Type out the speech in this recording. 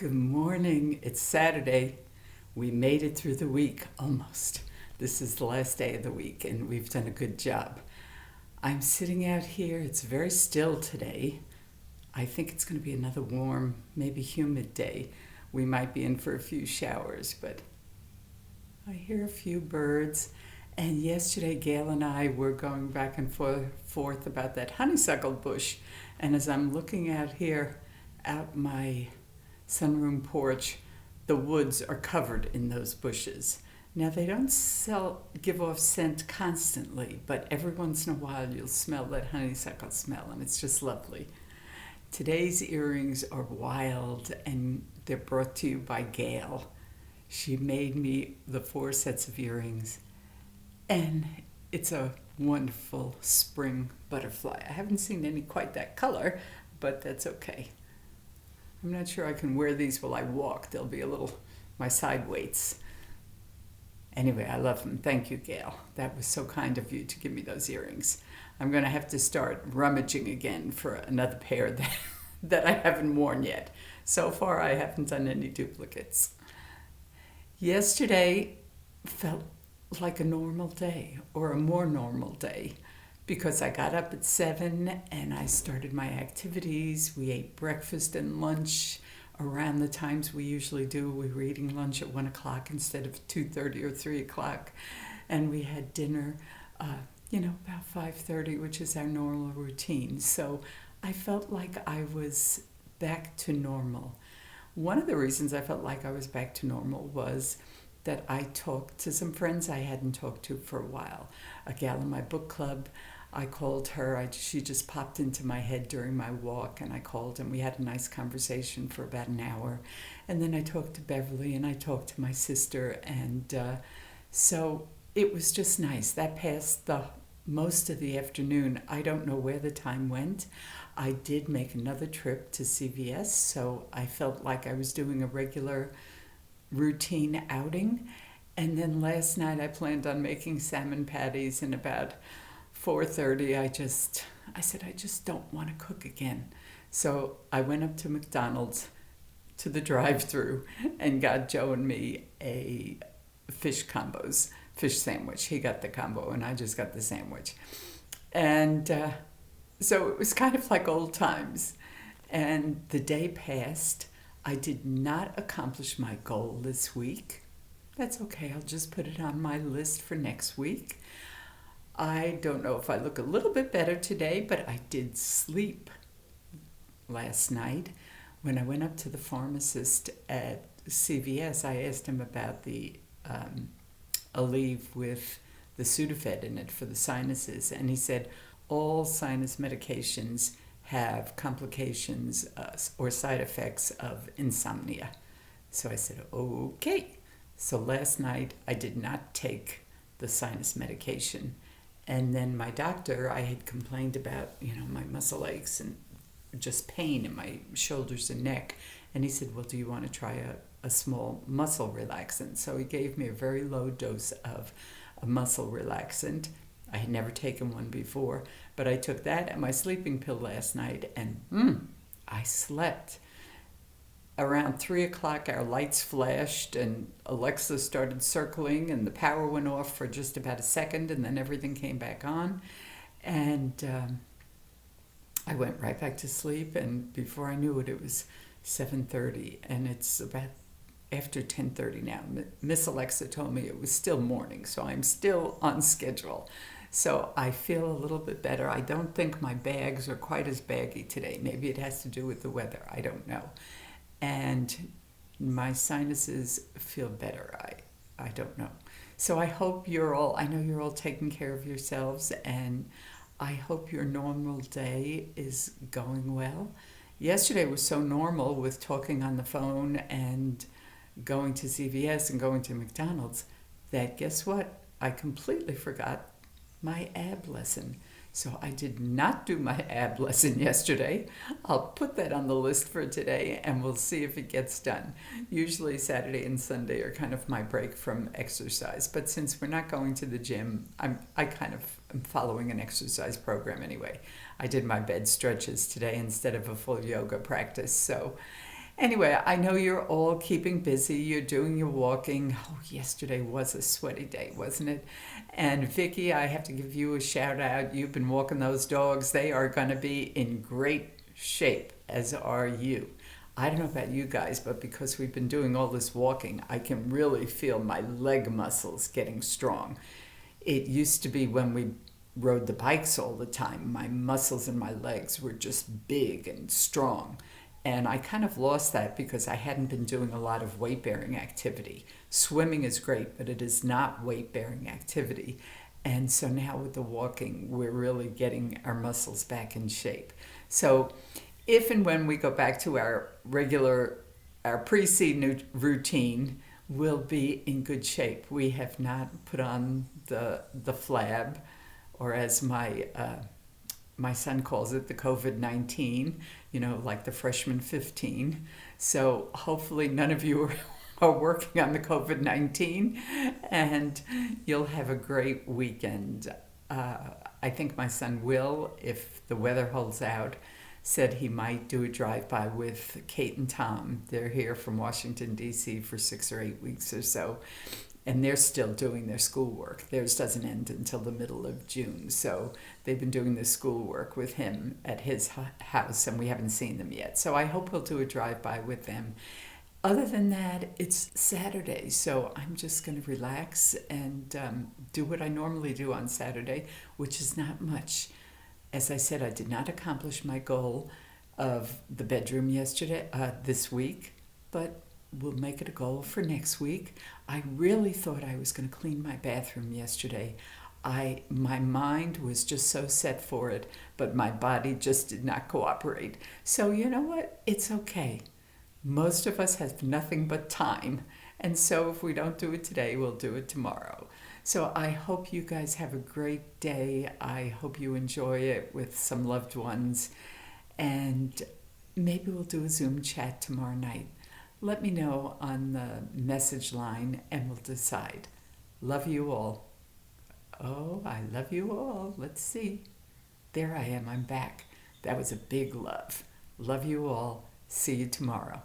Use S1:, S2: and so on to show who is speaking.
S1: Good morning. It's Saturday. We made it through the week almost. This is the last day of the week, and we've done a good job. I'm sitting out here. It's very still today. I think it's going to be another warm, maybe humid day. We might be in for a few showers, but I hear a few birds. And yesterday, Gail and I were going back and forth about that honeysuckle bush. And as I'm looking out here, out my sunroom porch, the woods are covered in those bushes. Now they don't give off scent constantly, but every once in a while you'll smell that honeysuckle smell, and it's just lovely. Today's earrings are wild, and they're brought to you by Gail. She made me the 4 sets of earrings, and it's a wonderful spring butterfly. I haven't seen any quite that color, but that's okay. I'm not sure I can wear these while I walk. They'll be my side weights. Anyway, I love them. Thank you, Gail. That was so kind of you to give me those earrings. I'm going to have to start rummaging again for another pair that I haven't worn yet. So far, I haven't done any duplicates. Yesterday felt like a normal day, or a more normal day, because I got up at 7 and I started my activities. We ate breakfast and lunch around the times we usually do. We were eating lunch at 1 o'clock instead of 2:30 or 3 o'clock. And we had dinner, about 5:30, which is our normal routine. So I felt like I was back to normal. One of the reasons I felt like I was back to normal was that I talked to some friends I hadn't talked to for a while. A gal in my book club, I called her. She just popped into my head during my walk, and I called, and we had a nice conversation for about an hour. And then I talked to Beverly, and I talked to my sister, and so it was just nice. That passed most of the afternoon. I don't know where the time went. I did make another trip to CVS, so I felt like I was doing a regular routine outing. And then last night I planned on making salmon patties, and about 4:30 I said I just don't want to cook again. So I went up to McDonald's, to the drive-through, and got Joe and me a fish sandwich. He got the combo and I just got the sandwich. And so it was kind of like old times. And the day passed. I did not accomplish my goal this week. That's okay. I'll just put it on my list for next week. I don't know if I look a little bit better today, but I did sleep last night. When I went up to the pharmacist at CVS, I asked him about the Aleve with the Sudafed in it for the sinuses, and he said all sinus medications have complications or side effects of insomnia. So I said, okay. So last night I did not take the sinus medication. And then my doctor, I had complained about, my muscle aches and just pain in my shoulders and neck. And he said, well, do you want to try a small muscle relaxant? So he gave me a very low dose of a muscle relaxant. I had never taken one before, but I took that and my sleeping pill last night, and I slept. Around 3 o'clock, our lights flashed and Alexa started circling, and the power went off for just about a second, and then everything came back on. And I went right back to sleep, and before I knew it, it was 7:30, and it's about after 10:30 now. Miss Alexa told me it was still morning, so I'm still on schedule. So I feel a little bit better. I don't think my bags are quite as baggy today. Maybe it has to do with the weather. I don't know. And my sinuses feel better. I don't know. So I hope I know you're all taking care of yourselves, and I hope your normal day is going well. Yesterday was so normal with talking on the phone and going to CVS and going to McDonald's that guess what? I completely forgot my ab lesson. So I did not do my ab lesson yesterday. I'll put that on the list for today, and we'll see if it gets done. Usually Saturday and Sunday are kind of my break from exercise, but since we're not going to the gym, I kind of am following an exercise program anyway. I did my bed stretches today instead of a full yoga practice. So Anyway, I know you're all keeping busy. You're doing your walking. Oh, yesterday was a sweaty day, wasn't it? And Vicky, I have to give you a shout out. You've been walking those dogs. They are going to be in great shape, as are you. I don't know about you guys, but because we've been doing all this walking, I can really feel my leg muscles getting strong. It used to be when we rode the bikes all the time, my muscles in my legs were just big and strong. And I kind of lost that because I hadn't been doing a lot of weight bearing activity. Swimming is great, but it is not weight bearing activity. And so now with the walking, we're really getting our muscles back in shape. So if and when we go back to our pre-seed routine, we'll be in good shape. We have not put on the flab, or as my son calls it, the COVID-19, like the freshman 15. So hopefully none of you are working on the COVID-19, and you'll have a great weekend. I think my son will, if the weather holds out, said he might do a drive-by with Kate and Tom. They're here from Washington, D.C. for 6 or 8 weeks or so, and they're still doing their schoolwork. Theirs doesn't end until the middle of June, so they've been doing the schoolwork with him at his house, and we haven't seen them yet. So I hope he'll do a drive-by with them. Other than that, it's Saturday, so I'm just going to relax and do what I normally do on Saturday, which is not much. As I said, I did not accomplish my goal of the bedroom this week, but we'll make it a goal for next week. I really thought I was going to clean my bathroom yesterday. My mind was just so set for it, but my body just did not cooperate. So you know what? It's okay. Most of us have nothing but time. And so if we don't do it today, we'll do it tomorrow. So I hope you guys have a great day. I hope you enjoy it with some loved ones. And maybe we'll do a Zoom chat tomorrow night. Let me know on the message line and we'll decide. Love you all. Oh, I love you all. Let's see. There I am. I'm back. That was a big love. Love you all. See you tomorrow.